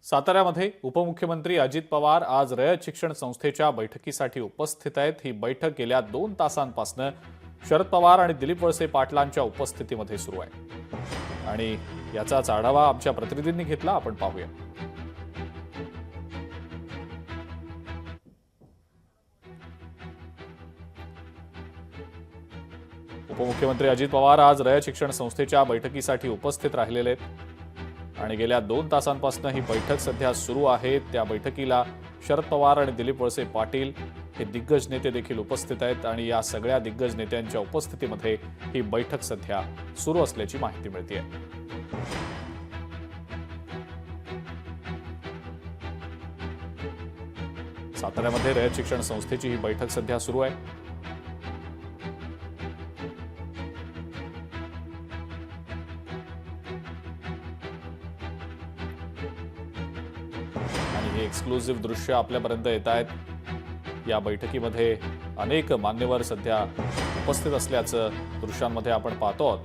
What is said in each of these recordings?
साताऱ्यामध्ये उपमुख्यमंत्री अजित पवार आज रयत शिक्षण संस्थेच्या बैठकीसाठी उपस्थित आहेत। ही बैठक गेल्या 2 तासांपासून शरद पवार आणि दिलीप वळसे पाटलांच्या उपस्थितीमध्ये सुरू आहे आणि याचाच आढावा आमच्या प्रतिनिधींनी घेतला। आपण पाहूया। उपमुख्यमंत्री अजित पवार आज रयत शिक्षण संस्थेच्या बैठकीसाठी उपस्थित राहिलेले आहेत आणि गेल्या 2 तासांपासून ही बैठक सध्या सुरू आहे। त्या बैठकीला शरद पवार आणि दिलीप वळसे पाटील हे दिग्गज नेते देखील उपस्थित आहेत आणि या सगळ्या दिग्गज नेत्यांच्या उपस्थितीमध्ये ही बैठक सध्या सुरू असल्याची माहिती मिळते। साताऱ्यामध्ये रयत शिक्षण संस्थेची ही बैठक सध्या सुरू आहे। हे एक्सक्लुसिव्ह दृश्य आपल्यापर्यंत येत आहेत। या बैठकीमध्ये अनेक मान्यवर सध्या उपस्थित असल्याचं दृश्यांमध्ये आपण पाहतो आहोत।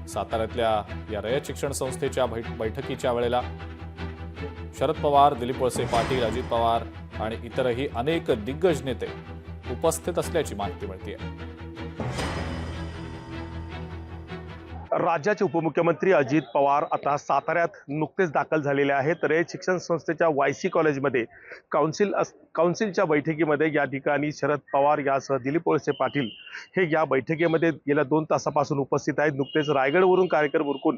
साताऱ्यातल्या या रयत शिक्षण संस्थेच्या बैठकीच्या वेळेला शरद पवार, दिलीप वळसे पाटील, अजित पवार आणि इतरही अनेक दिग्गज नेते उपस्थित असल्याची माहिती मिळते। राज्याचे उपमुख्यमंत्री अजित पवार आता साताऱ्यात नुकतेच दाखल झालेले आहेत। रयत शिक्षण संस्थेच्या वायसी कॉलेजमध्ये काउन्सिलच्या बैठकीमध्ये या ठिकाणी शरद पवार यासह दिलीप वळसे पाटील हे या बैठकीमध्ये गेल्या 2 तासापासून उपस्थित आहेत। नुकतेच रायगडवरून कार्यक्रम उरकून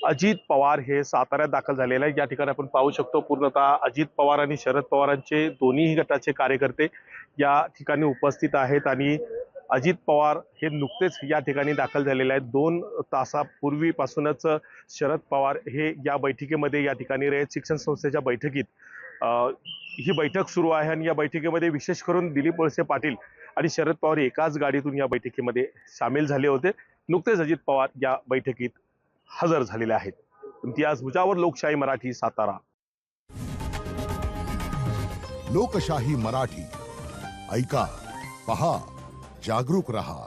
अजित पवार हे साताऱ्यात दाखल झालेले आहेत। या ठिकाणी आपण पाहू शकतो पूर्णतः अजित पवार आणि शरद पवारांचे दोन्ही गटाचे कार्यकर्ते या ठिकाणी उपस्थित आहेत आणि अजित पवार हे नुकतेच या ठिकाणी दाखल झालेले आहेत। 2 तासापूर्वीपासूनच शरद पवार हे या बैठकीमध्ये या ठिकाणी रयत शिक्षण संस्थेच्या बैठकीत ही बैठक सुरू आहे आणि या बैठकीमध्ये विशेष करून दिलीप वळसे पाटील आणि शरद पवार एकाच गाडीतून या बैठकीमध्ये सामील झाले होते। नुकतेच अजित पवार या बैठकीत हजर झालेले आहेत। इम्तियाज मुजावर, लोकशाही मराठी, सातारा। लोकशाही मराठी ऐका, पहा, जागरूक रहा।